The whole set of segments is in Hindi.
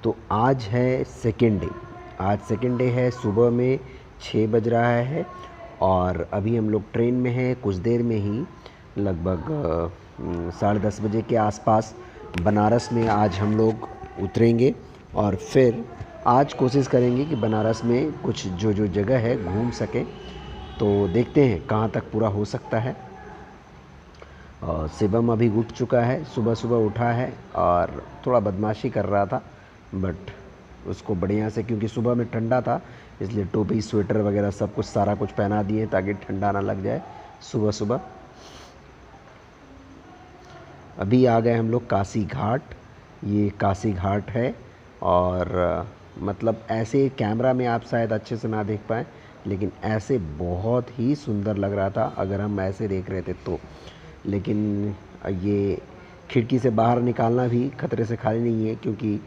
तो आज है सेकेंड डे। आज सेकेंड डे है, सुबह में 6 बज रहा है और अभी हम लोग ट्रेन में हैं। कुछ देर में ही लगभग 10:30 बजे के आसपास बनारस में आज हम लोग उतरेंगे और फिर आज कोशिश करेंगे कि बनारस में कुछ जो जो जगह है घूम सकें। तो देखते हैं कहाँ तक पूरा हो सकता है। शिवम अभी उठ चुका है, सुबह सुबह उठा है और थोड़ा बदमाशी कर रहा था, बट उसको बढ़िया से, क्योंकि सुबह में ठंडा था इसलिए टोपी स्वेटर वगैरह सब कुछ सारा कुछ पहना दिए ताकि ठंडा ना लग जाए सुबह सुबह। अभी आ गए हम लोग काशी घाट। ये काशी घाट है और मतलब ऐसे कैमरा में आप शायद अच्छे से ना देख पाएँ, लेकिन ऐसे बहुत ही सुंदर लग रहा था अगर हम ऐसे देख रहे थे तो। लेकिन ये खिड़की से बाहर निकालना भी खतरे से खाली नहीं है, क्योंकि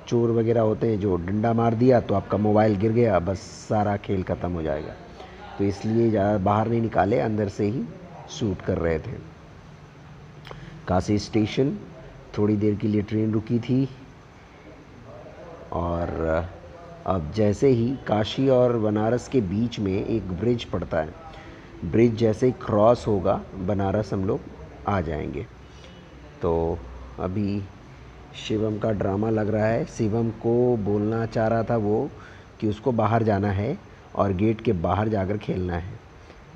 चोर वगैरह होते हैं, जो डंडा मार दिया तो आपका मोबाइल गिर गया, बस सारा खेल ख़त्म हो जाएगा। तो इसलिए ज़्यादा बाहर नहीं निकाले, अंदर से ही शूट कर रहे थे। काशी स्टेशन, थोड़ी देर के लिए ट्रेन रुकी थी और अब जैसे ही काशी और बनारस के बीच में एक ब्रिज पड़ता है, ब्रिज जैसे ही क्रॉस होगा बनारस हम लोग आ जाएंगे। तो अभी शिवम का ड्रामा लग रहा है। शिवम को बोलना चाह रहा था वो कि उसको बाहर जाना है और गेट के बाहर जाकर खेलना है।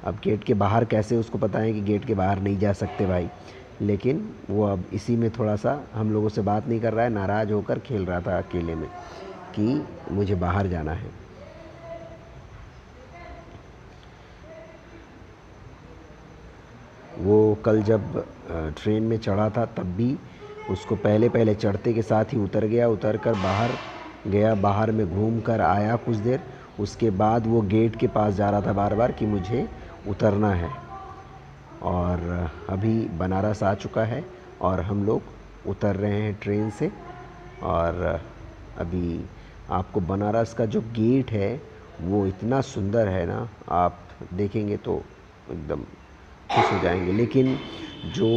अब गेट के बाहर कैसे, उसको पता है कि गेट के बाहर नहीं जा सकते भाई, लेकिन वो अब इसी में थोड़ा सा हम लोगों से बात नहीं कर रहा है, नाराज़ होकर खेल रहा था अकेले में कि मुझे बाहर जाना है। वो कल जब ट्रेन में चढ़ा था तब भी उसको पहले पहले चढ़ते के साथ ही उतर गया, उतर कर बाहर गया, बाहर में घूम कर आया कुछ देर। उसके बाद वो गेट के पास जा रहा था बार बार कि मुझे उतरना है। और अभी बनारस आ चुका है और हम लोग उतर रहे हैं ट्रेन से। और अभी आपको बनारस का जो गेट है वो इतना सुंदर है ना, आप देखेंगे तो एकदम खुश हो जाएंगे। लेकिन जो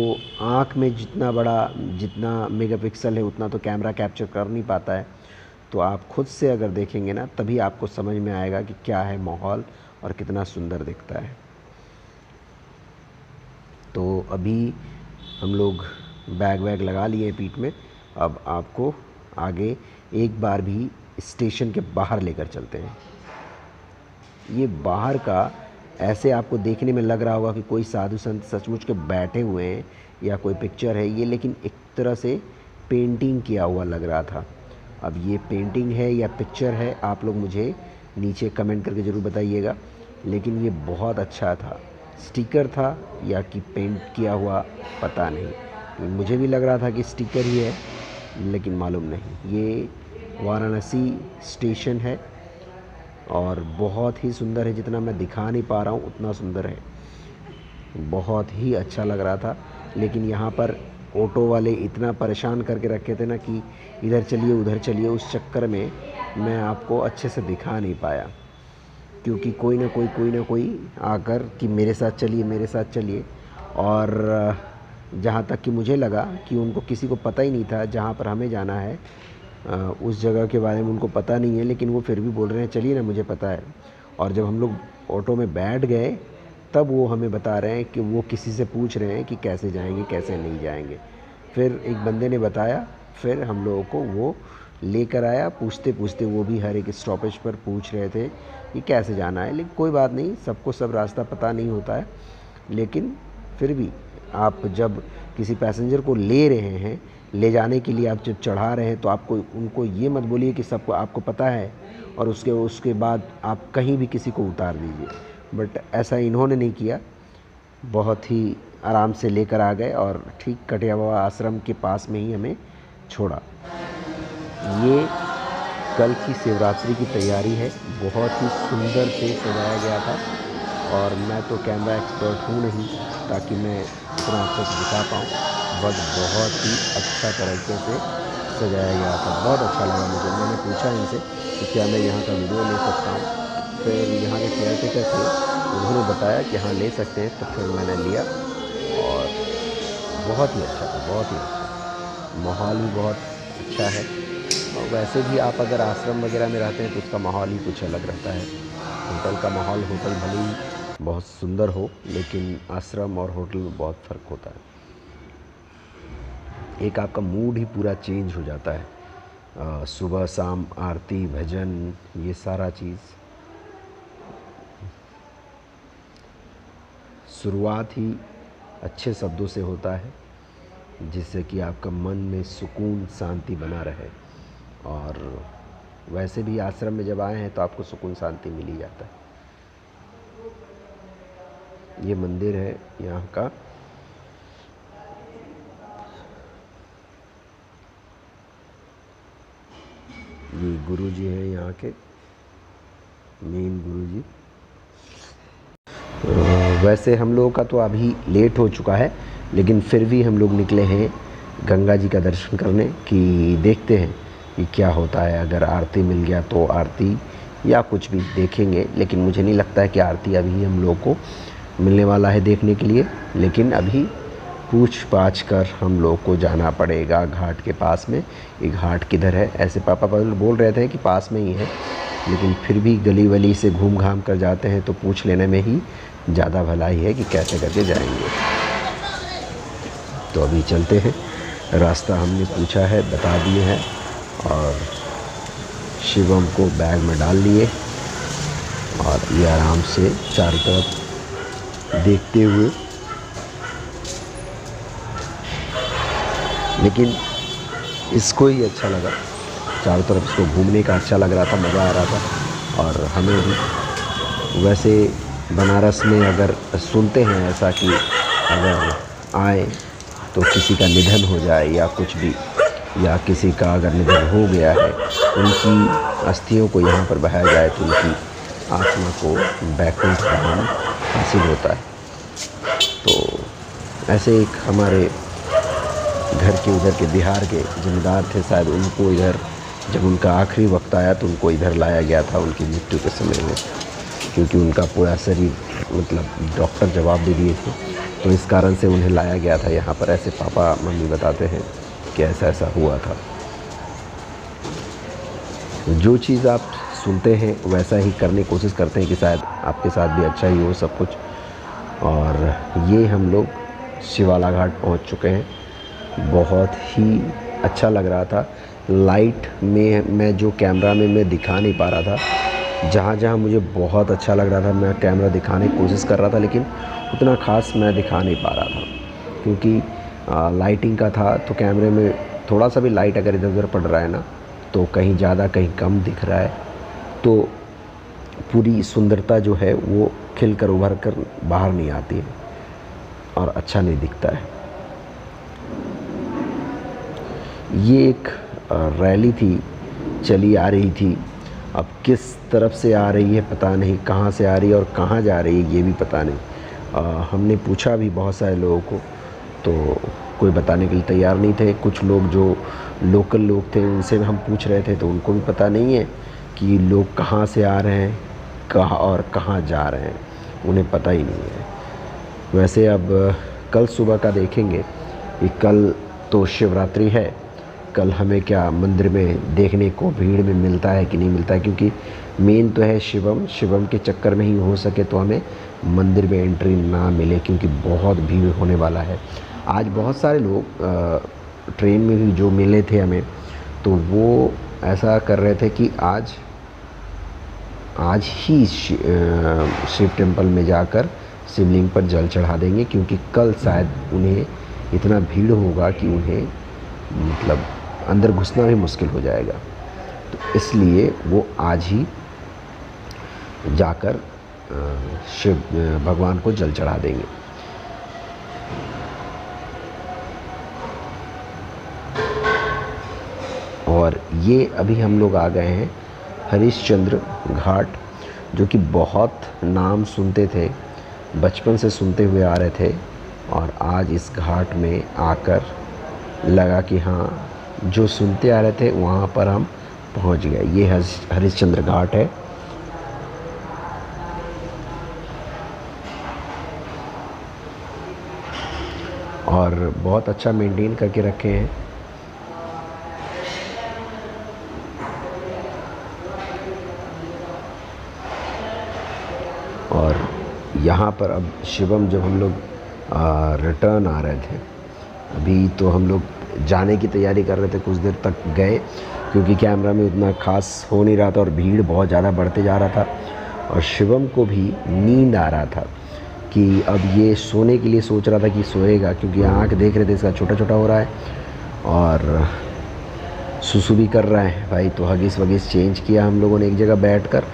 आँख में जितना बड़ा, जितना मेगापिक्सल है उतना तो कैमरा कैप्चर कर नहीं पाता है। तो आप खुद से अगर देखेंगे ना तभी आपको समझ में आएगा कि क्या है माहौल और कितना सुंदर दिखता है। तो अभी हम लोग बैग वैग लगा लिए पीठ में। अब आपको आगे एक बार भी स्टेशन के बाहर लेकर चलते हैं। ये बाहर का ऐसे आपको देखने में लग रहा होगा कि कोई साधु संत सचमुच के बैठे हुए हैं या कोई पिक्चर है ये, लेकिन एक तरह से पेंटिंग किया हुआ लग रहा था। अब ये पेंटिंग है या पिक्चर है, आप लोग मुझे नीचे कमेंट करके ज़रूर बताइएगा। लेकिन ये बहुत अच्छा था, स्टिकर था या कि पेंट किया हुआ पता नहीं। मुझे भी लग रहा था कि स्टिकर ही है, लेकिन मालूम नहीं। ये वाराणसी स्टेशन है और बहुत ही सुंदर है, जितना मैं दिखा नहीं पा रहा हूँ उतना सुंदर है, बहुत ही अच्छा लग रहा था। लेकिन यहाँ पर ऑटो वाले इतना परेशान करके रखे थे ना कि इधर चलिए उधर चलिए, उस चक्कर में मैं आपको अच्छे से दिखा नहीं पाया, क्योंकि कोई ना कोई आकर कि मेरे साथ चलिए मेरे साथ चलिए। और जहाँ तक कि मुझे लगा कि उनको किसी को पता ही नहीं था जहाँ पर हमें जाना है, उस जगह के बारे में उनको पता नहीं है, लेकिन वो फिर भी बोल रहे हैं चलिए ना मुझे पता है। और जब हम लोग ऑटो में बैठ गए तब वो हमें बता रहे हैं कि वो किसी से पूछ रहे हैं कि कैसे जाएंगे कैसे नहीं जाएंगे। फिर एक बंदे ने बताया, फिर हम लोगों को वो लेकर आया। पूछते पूछते वो भी हर एक स्टॉपेज पर पूछ रहे थे कि कैसे जाना है। लेकिन कोई बात नहीं, सबको सब रास्ता पता नहीं होता है, लेकिन फिर भी आप जब किसी पैसेंजर को ले रहे हैं, ले जाने के लिए आप जब चढ़ा रहे हैं, तो आपको उनको ये मत बोलिए कि सबको आपको पता है और उसके बाद आप कहीं भी किसी को उतार दीजिए। बट ऐसा इन्होंने नहीं किया, बहुत ही आराम से लेकर आ गए और ठीक कटिया बाबा आश्रम के पास में ही हमें छोड़ा। ये कल की शिवरात्रि की तैयारी है, बहुत ही सुंदर से सजाया गया था। और मैं तो कैमरा एक्सपर्ट हूँ नहीं ताकि मैं इतना अच्छे से दिखा पाऊँ, बट बहुत ही अच्छा तरीके से सजाया गया था, बहुत अच्छा लगा मुझे। मैंने पूछा इनसे कि क्या मैं यहाँ का वीडियो ले सकता हूँ, फिर यहाँ के केयर टेकर थे, उन्होंने बताया कि हाँ ले सकते हैं। तो फिर मैंने लिया और बहुत ही अच्छा था, बहुत ही अच्छा। माहौल भी बहुत अच्छा है। और वैसे भी आप अगर आश्रम वगैरह में रहते हैं तो उसका माहौल ही कुछ अलग रहता है। होटल का माहौल, होटल भले ही बहुत सुंदर हो, लेकिन आश्रम और होटल में बहुत फ़र्क होता है। एक आपका मूड ही पूरा चेंज हो जाता है। सुबह शाम आरती, भजन, ये सारा चीज़ शुरुआत ही अच्छे शब्दों से होता है, जिससे कि आपका मन में सुकून शांति बना रहे। और वैसे भी आश्रम में जब आए हैं तो आपको सुकून शांति मिल ही जाता है। ये मंदिर है यहाँ का। ये गुरुजी हैं यहाँ के, मेन गुरुजी। वैसे हम लोगों का तो अभी लेट हो चुका है, लेकिन फिर भी हम लोग निकले हैं गंगा जी का दर्शन करने, कि देखते हैं कि क्या होता है। अगर आरती मिल गया तो आरती या कुछ भी देखेंगे, लेकिन मुझे नहीं लगता है कि आरती अभी हम लोगों को मिलने वाला है देखने के लिए। लेकिन अभी पूछ पाछ कर हम लोग को जाना पड़ेगा घाट के पास में। ये घाट किधर है, ऐसे पापा बोल रहे थे कि पास में ही है, लेकिन फिर भी गली वली से घूम घाम कर जाते हैं तो पूछ लेने में ही ज़्यादा भलाई है कि कैसे करके जाएंगे। तो अभी चलते हैं। रास्ता हमने पूछा है, बता दिए हैं, और शिवम को बैग में डाल लिए, और ये आराम से चारों तरफ देखते हुए, लेकिन इसको ही अच्छा लगा, चारों तरफ इसको घूमने का अच्छा लग रहा था, मज़ा आ रहा था। और हमें भी वैसे बनारस में अगर सुनते हैं ऐसा कि अगर आए तो किसी का निधन हो जाए या कुछ भी, या किसी का अगर निधन हो गया है, उनकी अस्थियों को यहाँ पर बहाया जाए तो उनकी आत्मा को बैकुंठ धाम हासिल होता है। तो ऐसे एक हमारे घर के उधर के बिहार के ज़मींदार थे शायद, उनको इधर जब उनका आखिरी वक्त आया तो उनको इधर लाया गया था उनकी मृत्यु के समय में, क्योंकि उनका पूरा शरीर मतलब डॉक्टर जवाब दे दिए थे, तो इस कारण से उन्हें लाया गया था यहाँ पर। ऐसे पापा मम्मी बताते हैं कि ऐसा ऐसा हुआ था। जो चीज़ आप सुनते हैं वैसा ही करने की कोशिश करते हैं कि शायद आपके साथ भी अच्छा ही हो सब कुछ। और ये हम लोग शिवाला घाट पहुँच चुके हैं। बहुत ही अच्छा लग रहा था। लाइट में मैं जो कैमरा में मैं दिखा नहीं पा रहा था, जहाँ जहाँ मुझे बहुत अच्छा लग रहा था मैं कैमरा दिखाने की कोशिश कर रहा था, लेकिन उतना ख़ास मैं दिखा नहीं पा रहा था, क्योंकि लाइटिंग का था। तो कैमरे में थोड़ा सा भी लाइट अगर इधर उधर पड़ रहा है ना, तो कहीं ज़्यादा कहीं कम दिख रहा है, तो पूरी सुंदरता जो है वो खिल कर उभर कर बाहर नहीं आती है और अच्छा नहीं दिखता है। ये एक रैली थी, चली आ रही थी। अब किस तरफ से आ रही है पता नहीं, कहाँ से आ रही है और कहाँ जा रही है ये भी पता नहीं। हमने पूछा भी बहुत सारे लोगों को, तो कोई बताने के लिए तैयार नहीं थे। कुछ लोग जो लोकल लोग थे उनसे हम पूछ रहे थे तो उनको भी पता नहीं है कि लोग कहाँ से आ रहे हैं, कहाँ और कहाँ जा रहे हैं, उन्हें पता ही नहीं है। वैसे अब कल सुबह का देखेंगे कि कल तो शिवरात्रि है, कल हमें क्या मंदिर में देखने को भीड़ में मिलता है कि नहीं मिलता है, क्योंकि मेन तो है शिवम के चक्कर में ही हो सके तो हमें मंदिर में एंट्री ना मिले, क्योंकि बहुत भीड़ होने वाला है। आज बहुत सारे लोग ट्रेन में भी जो मिले थे हमें, तो वो ऐसा कर रहे थे कि आज ही शिव टेम्पल में जाकर शिवलिंग पर जल चढ़ा देंगे, क्योंकि कल शायद उन्हें इतना भीड़ होगा कि उन्हें मतलब अंदर घुसना भी मुश्किल हो जाएगा। तो इसलिए वो आज ही जाकर शिव भगवान को जल चढ़ा देंगे। और ये अभी हम लोग आ गए हैं हरिश्चंद्र घाट, जो कि बहुत नाम सुनते थे, बचपन से सुनते हुए आ रहे थे, और आज इस घाट में आकर लगा कि हाँ, जो सुनते आ रहे थे वहाँ पर हम पहुँच गए। ये हरिश्चंद्र घाट है। और बहुत अच्छा मेंटेन करके रखे हैं। यहाँ पर अब शिवम जब हम लोग रिटर्न आ रहे थे, अभी तो हम लोग जाने की तैयारी कर रहे थे, कुछ देर तक गए क्योंकि कैमरा में उतना ख़ास हो नहीं रहा था और भीड़ बहुत ज़्यादा बढ़ते जा रहा था और शिवम को भी नींद आ रहा था कि अब ये सोने के लिए सोच रहा था कि सोएगा, क्योंकि आँख देख रहे थे इसका छोटा छोटा हो रहा है और सुसु भी कर रहा है भाई। तो हगिस वगिस चेंज किया हम लोगों ने एक जगह बैठकर।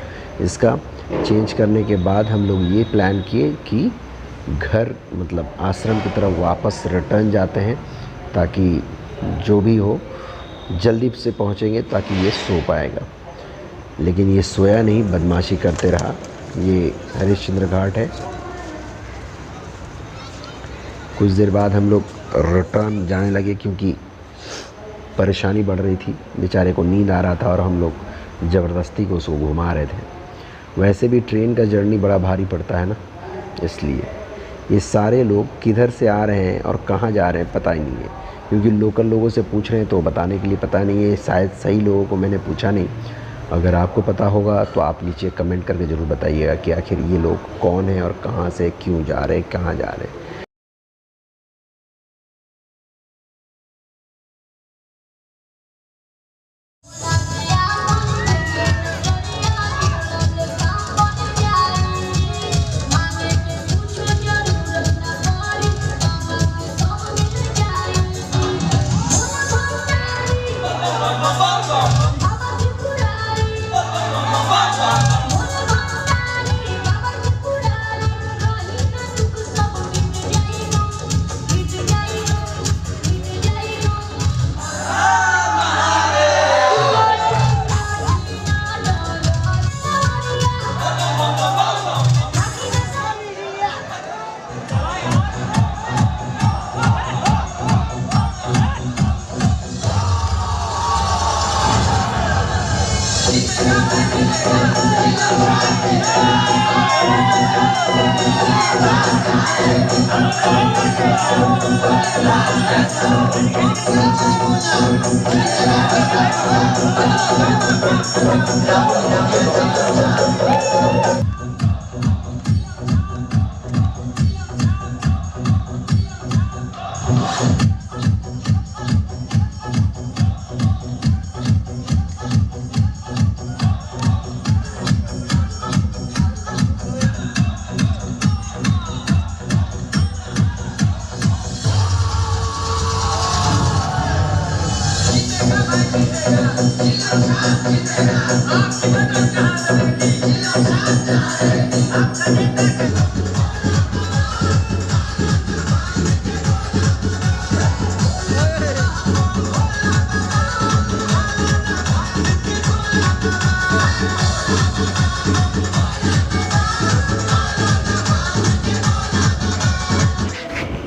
इसका चेंज करने के बाद हम लोग ये प्लान किए कि घर मतलब आश्रम की तरफ वापस रिटर्न जाते हैं, ताकि जो भी हो जल्दी से पहुंचेंगे ताकि ये सो पाएगा। लेकिन ये सोया नहीं, बदमाशी करते रहा। ये हरिश्चंद्र घाट है। कुछ देर बाद हम लोग रिटर्न जाने लगे क्योंकि परेशानी बढ़ रही थी, बेचारे को नींद आ रहा था और हम लोग ज़बरदस्ती को उसको घुमा रहे थे। वैसे भी ट्रेन का जर्नी बड़ा भारी पड़ता है ना, इसलिए। ये सारे लोग किधर से आ रहे हैं और कहाँ जा रहे हैं पता ही नहीं है, क्योंकि लोकल लोगों से पूछ रहे हैं तो बताने के लिए पता नहीं है। शायद सही लोगों को मैंने पूछा नहीं। अगर आपको पता होगा तो आप नीचे कमेंट करके ज़रूर बताइएगा कि आखिर ये लोग कौन हैं और कहाँ से क्यों जा रहे हैं, कहाँ जा रहे हैं।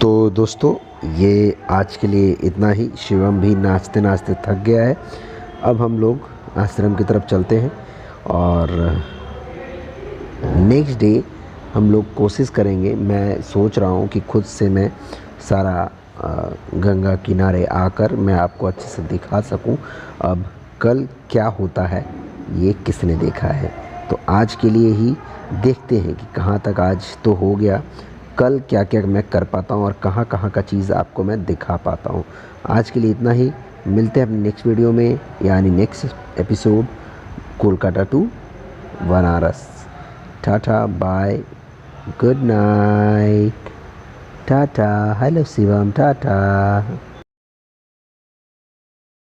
तो दोस्तों, ये आज के लिए इतना ही। शिवम भी नाचते नाचते थक गया है। अब हम लोग आश्रम की तरफ चलते हैं और नेक्स्ट डे हम लोग कोशिश करेंगे। मैं सोच रहा हूँ कि खुद से मैं सारा गंगा किनारे आकर मैं आपको अच्छे से दिखा सकूँ। अब कल क्या होता है ये किसने देखा है। तो आज के लिए ही देखते हैं कि कहाँ तक आज तो हो गया, कल क्या क्या मैं कर पाता हूँ और कहाँ कहाँ का चीज़ आपको मैं दिखा पाता हूँ। आज के लिए इतना ही। मिलते हैं अपने नेक्स्ट वीडियो में, यानी next episode Kolkata to Banaras. Tata, bye, good night, tata, hello Shivam, Tata.